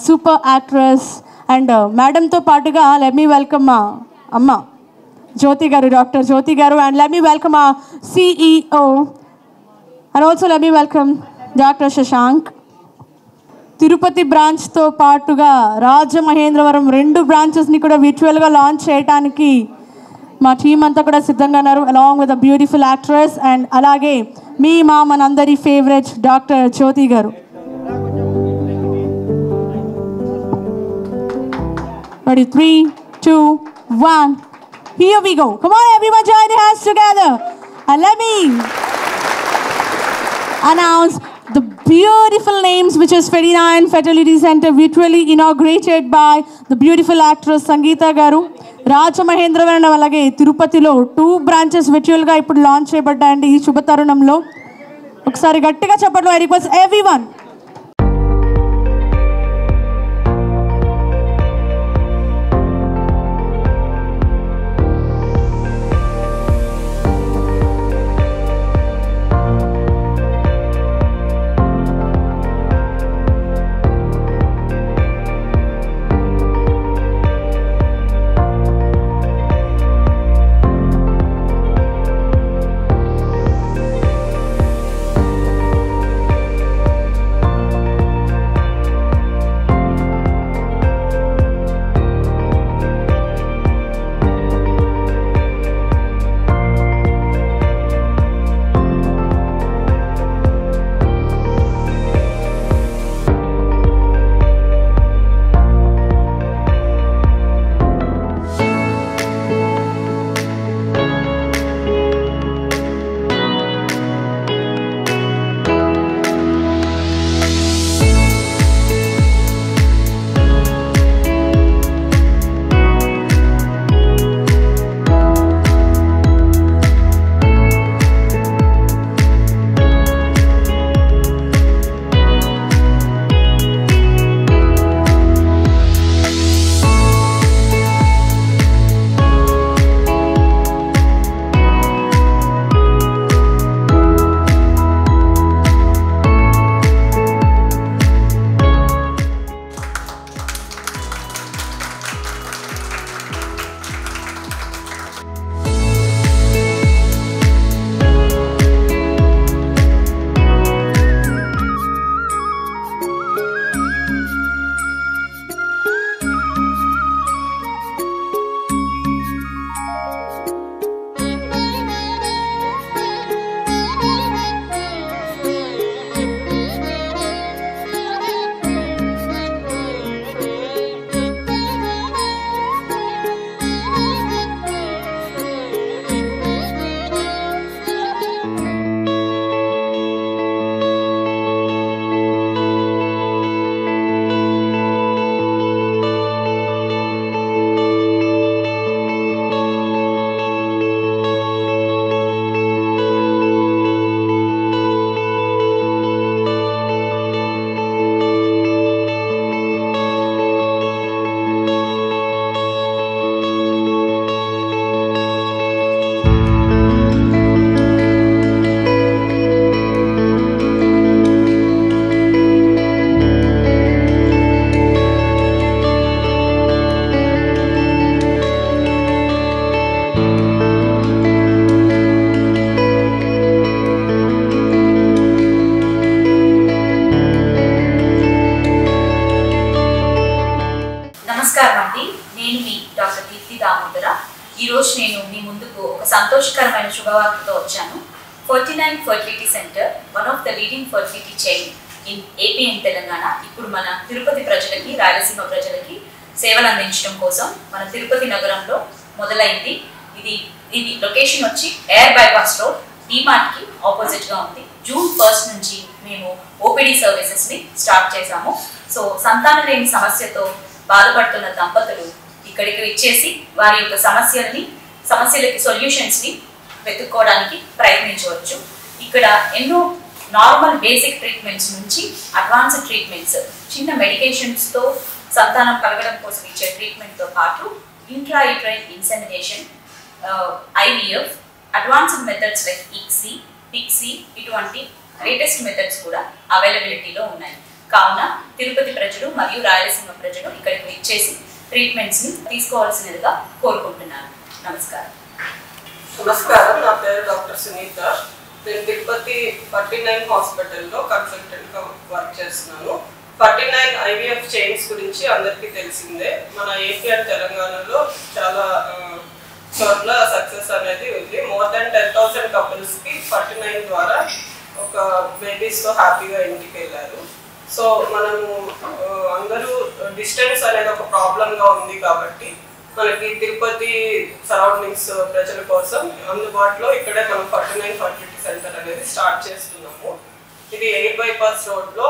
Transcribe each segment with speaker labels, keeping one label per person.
Speaker 1: Super actress and మేడంతో పాటుగా let me welcome మా అమ్మ జ్యోతి గారు, doctor Jyoti garu, and let me welcome మా CEO and also let me welcome doctor Shashank. Tirupati బ్రాంచ్తో పాటుగా రాజమహేంద్రవరం 2 బ్రాంచెస్ని కూడా virtualగా లాంచ్ చేయడానికి మా టీం అంతా కూడా సిద్ధంగా ఉన్నారు, along with a beautiful actress and అలాగే మా మనందరి ఫేవరెట్ డాక్టర్ జ్యోతి గారు. Ready, 3, 2, 1. Here we go. Come on, everyone, join your hands together. And let me announce the beautiful names, which is 49 Fertility Center, virtually inaugurated by the beautiful actress Sangeeta Garu. Rajamahendravaram అలాగే తిరుపతిలో 2 branches virtualగా ఇప్పుడు launch చేయబడ్డాయండి. ఈ శుభ తరుణంలో ఒకసారి గట్టిగా చెప్పండి. I request everyone.
Speaker 2: ఈరోజు నేను మీ ముందుకు ఒక సంతోషకరమైన శుభవార్తతో వచ్చాను. 49 fertility centre, one of the leading fertility chain in AP and Telangana, ఇప్పుడు మన తిరుపతి ప్రజలకి, రాయలసీమ ప్రజలకి సేవలు అందించడం కోసం మన తిరుపతి నగరంలో మొదలైంది. ఇది లొకేషన్ వచ్చి ఎయిర్ బైపాస్ రోడ్, డిమార్ట్కి ఆపోజిట్గా ఉంది. జూన్ 1 నుంచి మేము ఓపీడీ సర్వీసెస్ని స్టార్ట్ చేశాము. సో సంతానం లేని సమస్యతో బాధపడుతున్న దంపతులు ఇక్కడికి వచ్చేసి వారి యొక్క సమస్యలకి సొల్యూషన్స్ని వెతుక్కోవడానికి ప్రయత్నించవచ్చు. ఇక్కడ ఎన్నో నార్మల్ బేసిక్ ట్రీట్మెంట్స్ నుంచి అడ్వాన్స్డ్ ట్రీట్మెంట్స్, చిన్న మెడికేషన్స్తో సంతానం కలగడం కోసం ఇచ్చే ట్రీట్మెంట్తో పాటు intrauterine insemination, IVF, advanced methods like ICSI, PICSI, ఇటువంటి లేటెస్ట్ మెథడ్స్ కూడా అవైలబిలిటీలో ఉన్నాయి. కావున తిరుపతి ప్రజలు మరియు రాయలసీమ ప్రజలు ఇక్కడికి విచ్చేసి ట్రీట్మెంట్స్ని తీసుకోవాల్సినదిగా కోరుకుంటున్నాను. నమస్కారం.
Speaker 3: నమస్కారం, నా పేరు డాక్టర్ సునీత. నేను తిరుపతి 49 హాస్పిటల్లో కన్సల్టెంట్గా వర్క్ చేస్తున్నాను. 49 ఐవీఎఫ్ చైన్స్ గురించి అందరికీ తెలిసిందే. మన ఏపీ అండ్ తెలంగాణలో చాలా చోట్ల సక్సెస్ అనేది ఉంది. మోర్ దెన్ 10,000 కపుల్స్కి 49 ద్వారా ఒక బేబీస్తో హ్యాపీగా ఇంటికి వెళ్ళారు. సో మనము అందరూ డిస్టెన్స్ అనేది ఒక ప్రాబ్లంగా ఉంది కాబట్టి మనకి తిరుపతి సరౌండింగ్స్ ప్రజల కోసం అందుబాటులో ఇక్కడే మనం 49 ఫర్టిలిటీ సెంటర్ అనేది స్టార్ట్ చేస్తున్నాము. ఇది ఎయిర్ బైపాస్ రోడ్లో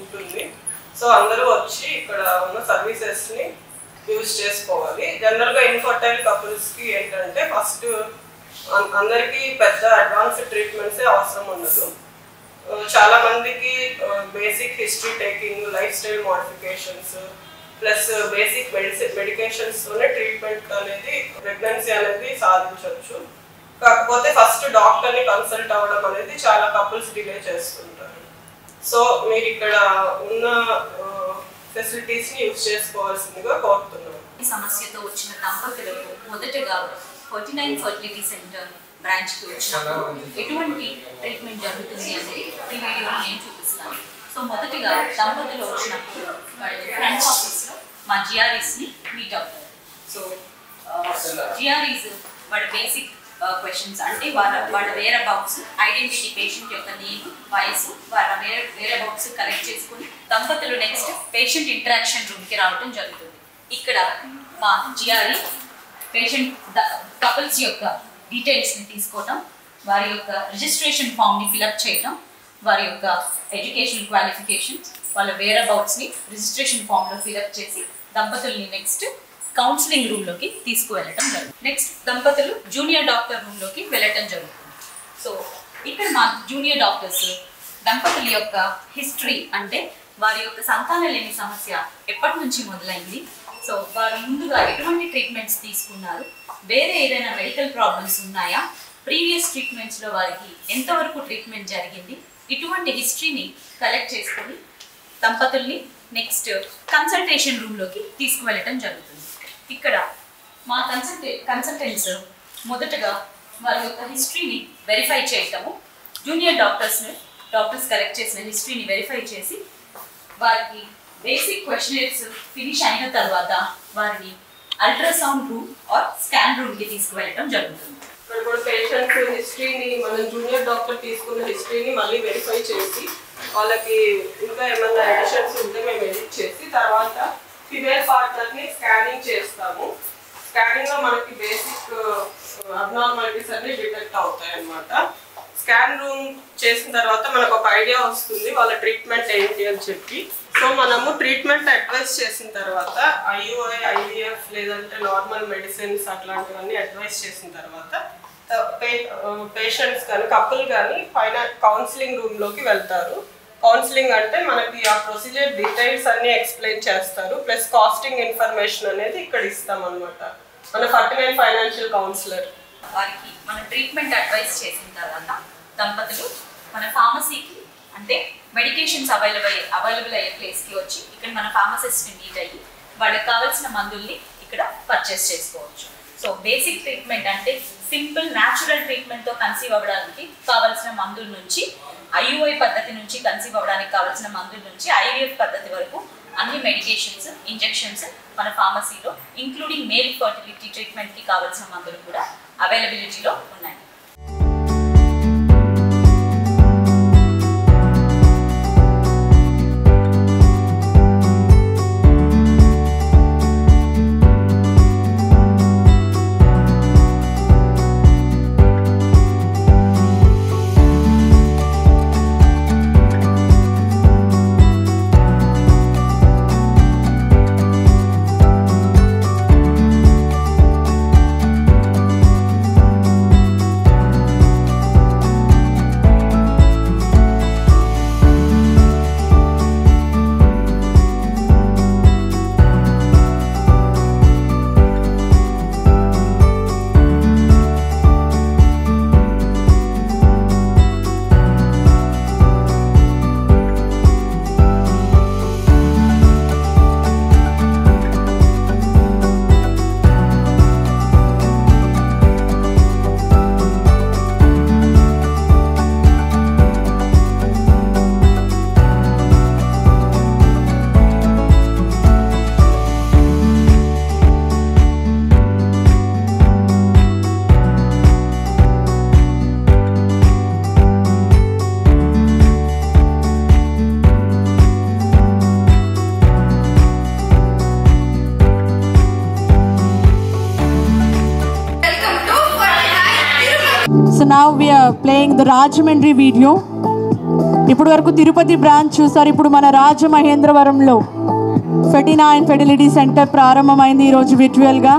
Speaker 3: ఉంటుంది. సో అందరూ వచ్చి ఇక్కడ ఉన్న సర్వీసెస్ని యూజ్ చేసుకోవాలి. జనరల్గా ఇన్ఫర్టైల్ కపుల్స్కి ఏంటంటే ఫస్ట్ అందరికీ పెద్ద అడ్వాన్స్డ్ ట్రీట్మెంట్సే అవసరం ఉండదు. చాలా మందికి basic history taking, life style modifications plus basic మెడికేషన్స్తోనే ట్రీట్మెంట్ అనేది ప్రెగ్నెన్సీ అనేది సాధించవచ్చు. కాకపోతే ఫస్ట్ డాక్టర్ని కన్సల్ట్ అవ్వడం అనేది చాలా కపుల్స్ డిలే చేస్తుంటారు. సో మీరు ఇక్కడ ఉన్న ఫెసిలిటీస్ని యూజ్ చేసుకోవాల్సిందిగా కోరుతున్నాను.
Speaker 2: ఈ సమస్యతో వచ్చిన దంపతులకు మొదటగా 49 ఫర్టిలిటీ సెంటర్ బ్రాంచ్కి వచ్చినప్పుడు ఎటువంటి ట్రీట్మెంట్ జరుగుతుంది అనేది ఈ వీడియోలో నేను చూపిస్తాను. సో మొదటిగా దంపతులు వచ్చినప్పుడు వాళ్ళు ఫ్రంట్ ఆఫీస్లో మా జిఆర్ఈస్ని మీట్ అవుతారు. సో జిఆర్ఈస్ వాళ్ళ బేసిక్ క్వశ్చన్స్ అంటే వాళ్ళ వేర్ అబౌట్స్, ఐడెంటిటీ, పేషెంట్ యొక్క నేమ్, వయసు, వాళ్ళ వేర్ అబౌట్స్ కలెక్ట్ చేసుకుని దంపతులు నెక్స్ట్ పేషెంట్ ఇంటరాక్షన్ రూమ్కి రావడం జరుగుతుంది. ఇక్కడ మా జిఆర్ఈ పేషెంట్ కపుల్స్ యొక్క డీటెయిల్స్ని తీసుకోవటం, వారి యొక్క రిజిస్ట్రేషన్ ఫామ్ని ఫిలప్ చేయటం, వారి యొక్క ఎడ్యుకేషన్ క్వాలిఫికేషన్స్, వాళ్ళ వేర్ అబౌట్స్ని రిజిస్ట్రేషన్ ఫామ్లో ఫిలప్ చేసి దంపతుల్ని నెక్స్ట్ కౌన్సిలింగ్ రూమ్లోకి తీసుకువెళ్ళటం జరుగుతుంది. నెక్స్ట్ దంపతులు జూనియర్ డాక్టర్ రూమ్లోకి వెళ్ళటం జరుగుతుంది. సో ఇక్కడ మా జూనియర్ డాక్టర్స్ దంపతుల యొక్క హిస్టరీ అంటే వారి యొక్క సంతానలేమి సమస్య ఎప్పటి నుంచి మొదలైంది, సో వారు ముందుగా ఎటువంటి ట్రీట్మెంట్స్ తీసుకున్నారు, వేరే ఏదైనా మెడికల్ ప్రాబ్లమ్స్ ఉన్నాయా, ప్రీవియస్ ట్రీట్మెంట్స్లో వారికి ఎంతవరకు ట్రీట్మెంట్ జరిగింది, ఇటువంటి హిస్టరీని కలెక్ట్ చేసుకొని దంపతుల్ని నెక్స్ట్ కన్సల్టేషన్ రూమ్లోకి తీసుకువెళ్ళటం జరుగుతుంది. ఇక్కడ మా కన్సల్టెంట్స్ మొదటగా వారి యొక్క హిస్టరీని వెరిఫై చేయటము, జూనియర్ డాక్టర్స్ కలెక్ట్ చేసిన హిస్టరీని వెరిఫై చేసి వారికి బేసిక్ క్వశ్చనర్స్ ఫినిష్ అయిన తర్వాత వారిని అల్ట్రాసౌండ్ రూమ్ ఆర్ స్కాన్ రూమ్కి తీసుకువెళ్ళటం జరుగుతుంది.
Speaker 3: ఇక్కడ కూడా పేషెంట్ హిస్టరీని మనం జూనియర్ డాక్టర్ తీసుకున్న హిస్టరీని మళ్ళీ వెరిఫై చేసి వాళ్ళకి ఇంకా ఏమైనా ఎడిషన్స్ ఉంటే మేము ఎడిట్ చేసి తర్వాత ఫిమేల్ పార్ట్నర్ని స్కానింగ్ చేస్తాము. స్కానింగ్లో మనకి బేసిక్ అబ్నార్మాలిటీస్ అన్ని డిటెక్ట్ అవుతాయి అన్నమాట. స్కాన్ రూమ్ చేసిన తర్వాత మనకు ఒక ఐడియా వస్తుంది వాళ్ళ ట్రీట్మెంట్ ఏంటి అని చెప్పి. సో మనము ట్రీట్మెంట్ అడ్వైస్ చేసిన తర్వాత ఐయుఐ, ఐవీఎఫ్ లేదంటే నార్మల్ మెడిసిన్స్ అట్లాంటివన్నీ అడ్వైస్ చేసిన తర్వాత పేషెంట్స్ కానీ కపుల్ కానీ పైన కౌన్సిలింగ్ రూమ్లోకి వెళ్తారు. కౌన్సిలింగ్ అంటే మనకి ఆ ప్రొసీజర్ డీటెయిల్స్ అన్ని ఎక్స్ప్లెయిన్ చేస్తారు, ప్లస్ కాస్టింగ్ ఇన్ఫర్మేషన్ అనేది ఇక్కడ ఇస్తాం అనమాట. మన 49 ఫైనాన్షియల్ కౌన్సిలర్
Speaker 2: వారికి మన ట్రీట్మెంట్ అడ్వైస్ చేసిన తర్వాత దంపతులు మన ఫార్మసీకి అంటే మెడికేషన్స్ అవైలబుల్ అయ్యే ప్లేస్కి వచ్చి ఇక్కడ మన ఫార్మసిస్ట్ని మీట్ అయ్యి వాళ్ళకి కావాల్సిన మందుల్ని ఇక్కడ పర్చేస్ చేసుకోవచ్చు. సో బేసిక్ ట్రీట్మెంట్ అంటే సింపుల్ న్యాచురల్ ట్రీట్మెంట్తో కన్సీవ్ అవ్వడానికి కావాల్సిన మందుల నుంచి, ఐయుఐ పద్ధతి నుంచి కన్సీవ్ అవ్వడానికి కావాల్సిన మందుల నుంచి ఐవీఎఫ్ పద్ధతి వరకు అన్ని మెడికేషన్స్, ఇంజెక్షన్స్ మన ఫార్మసీలో ఇంక్లూడింగ్ మేల్ ఫర్టిలిటీ ట్రీట్మెంట్కి కావాల్సిన మందులు కూడా అవైలబిలిటీలో ఉన్నాయి.
Speaker 1: now we are playing the Rajahmundry video. ఇప్పుడు వరకు తిరుపతి బ్రాంచ్ చూసారు. ఇప్పుడు మన రాజమహేంద్రవరంలో ఫెటినా అండ్ ఫెర్టిలిటీ సెంటర్ ప్రారంభమైంది ఈరోజు విర్చువల్గా.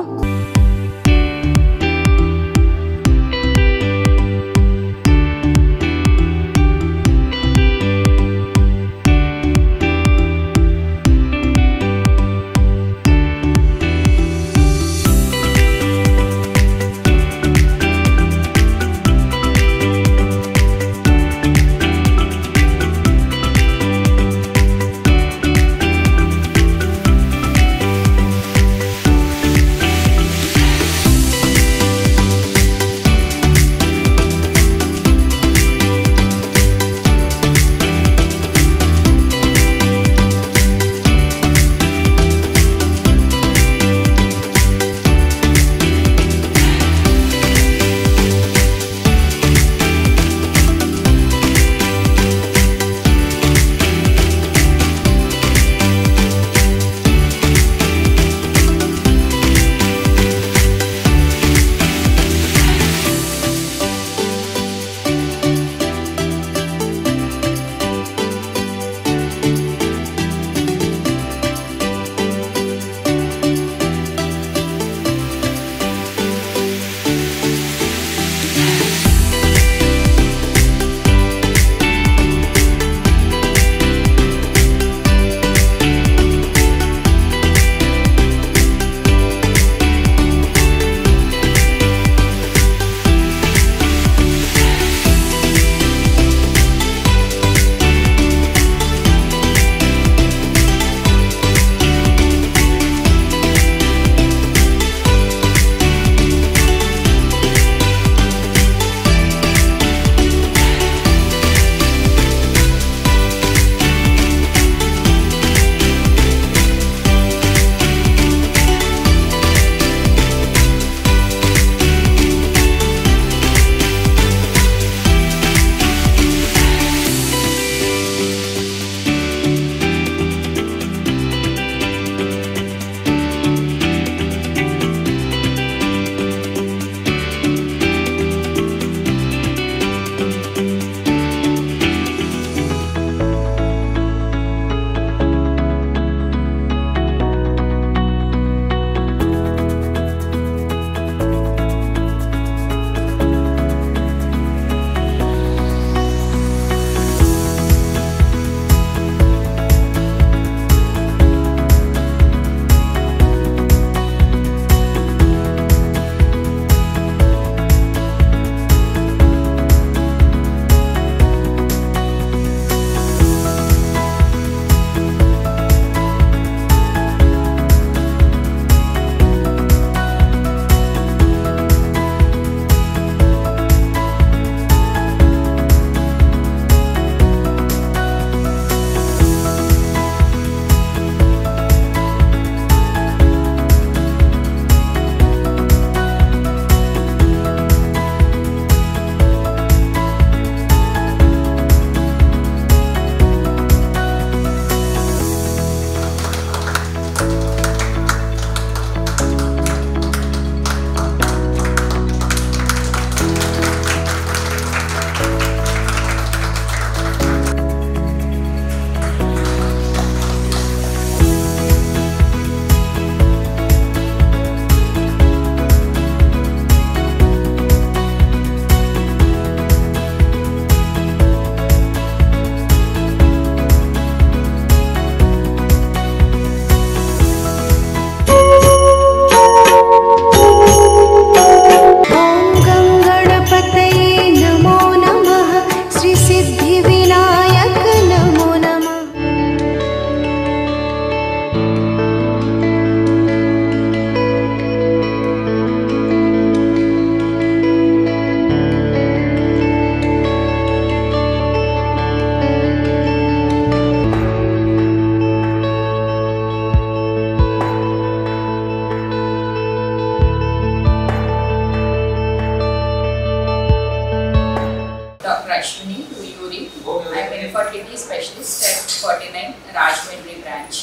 Speaker 2: fertility specialist at 49 Rajahmundry branch.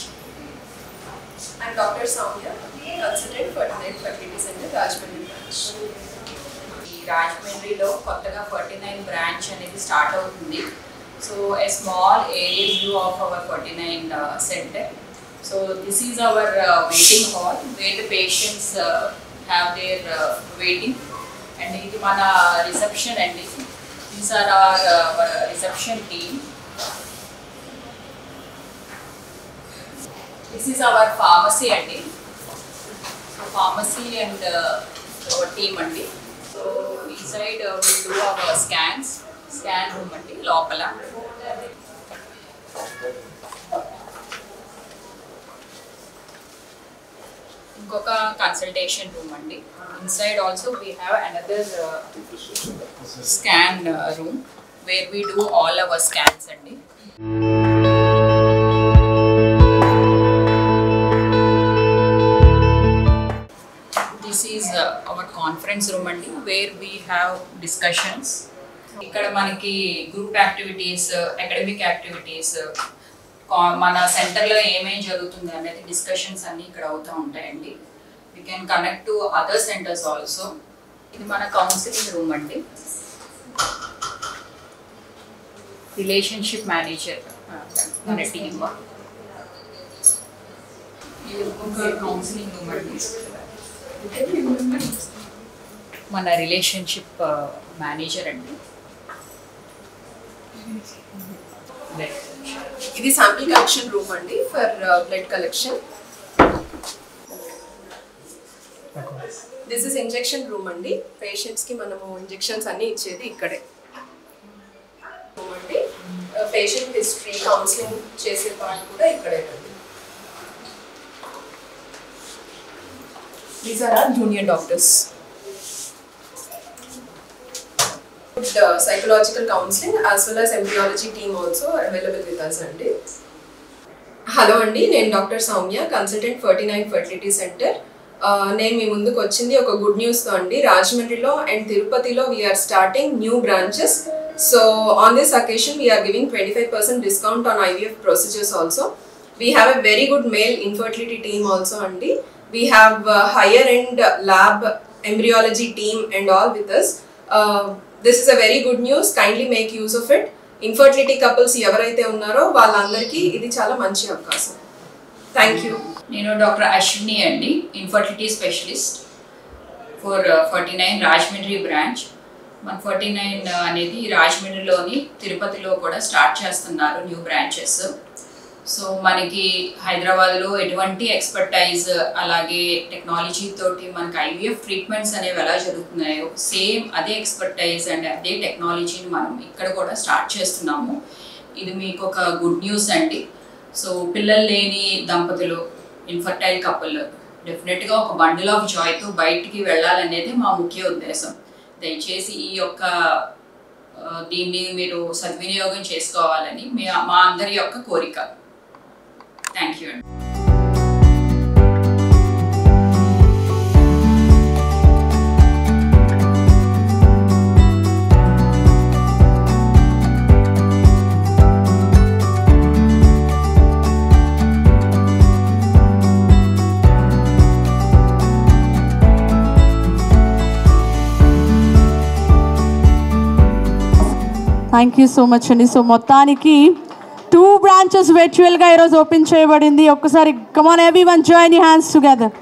Speaker 4: I'm Dr. Soumya, consultant for fertility center, Rajahmundry branch.
Speaker 2: ఈ
Speaker 5: రాజమండ్రిలో కొత్తగా 49 బ్రాంచ్ అనేది స్టార్ట్ అవుతుంది. So a small area view of our 49 center. So this is our waiting hall where the patients have their waiting, and ఇది మన reception అండి. These are our reception team. This is our pharmacy అండి. So pharmacy and our team అండి. So inside we do our scan room అండి లోపల. ఇంకొక consultation room అండి. Inside also we have another scan room where we do all our scans అండి. This is our conference room అండి where we have discussions. ఇక్కడ మనకి group activities, academic activities, మన సెంటర్లో ఏమేమి జరుగుతుంది అనేది డిస్కషన్స్ అన్నీ ఇక్కడ అవుతూ ఉంటాయండి. We can connect to other centres also. ఇది మన కౌన్సిలింగ్ రూమ్ అండి. రిలేషన్షిప్ మేనేజర్ మన టీమ్. ఇది ఒక కౌన్సిలింగ్ రూమ్ అండి. మన రిలేషన్షిప్ మేనేజర్ అండి.
Speaker 4: ఇది శాంపిల్ కలెక్షన్ రూమ్ అండి for blood collection. This is injection room అండి. పేషెంట్స్కి మనము ఇంజెక్షన్స్ అన్నీ ఇచ్చేది ఇక్కడే రూమ్ అండి. పేషెంట్ హిస్టరీ, కౌన్సిలింగ్ చేసే వాళ్ళు కూడా ఇక్కడే అండి. These are are junior doctors. Psychological counseling as well as embryology team also available with us అండి. హలో అండి, నేను doctor Soumya, consultant 49 fertility centre. నేను మీ ముందుకు వచ్చింది ఒక గుడ్ న్యూస్తో అండి. రాజమండ్రిలో అండ్ తిరుపతిలో we are starting new branches. So on this occasion we are giving 25% discount on IVF procedures also. We have a very good male infertility team also అండి. We have higher end lab embryology team and all with us. This is a very good news. Kindly make use of it. Infertility couples ఎవరైతే ఉన్నారో వాళ్ళందరికీ ఇది చాలా మంచి అవకాశం. Thank you.
Speaker 5: నేను doctor Ashwini అండి, infertility specialist for 49 Rajahmundry branch. మన 49 అనేది రాజమండ్రిలోని తిరుపతిలో కూడా స్టార్ట్ చేస్తున్నారు న్యూ బ్రాంచెస్. సో మనకి హైదరాబాద్లో ఎటువంటి ఎక్స్పర్టైజ్ అలాగే టెక్నాలజీ తోటి మనకి IVF ట్రీట్మెంట్స్ అనేవి ఎలా జరుగుతున్నాయో సేమ్ అదే ఎక్స్పర్టైజ్ అండ్ అదే టెక్నాలజీని మనం ఇక్కడ కూడా స్టార్ట్ చేస్తున్నాము. ఇది మీకు ఒక గుడ్ న్యూస్ అండి. సో పిల్లలు లేని దంపతులు, ఇన్ఫర్టైల్ కపుల్ డెఫినెట్గా ఒక బండిల్ ఆఫ్ జాయ్తో బయటికి వెళ్ళాలనేది మా ముఖ్య ఉద్దేశం. దయచేసి ఈ యొక్క దీన్ని మీరు సద్వినియోగం చేసుకోవాలని మా అందరి యొక్క కోరిక. థ్యాంక్ యూ అండి.
Speaker 1: థ్యాంక్ యూ సో మచ్ అండి. సో మొత్తానికి 2 బ్రాంచెస్ వర్చువల్గా ఈరోజు ఓపెన్ చేయబడింది. ఒక్కసారి come on everyone join your hands together.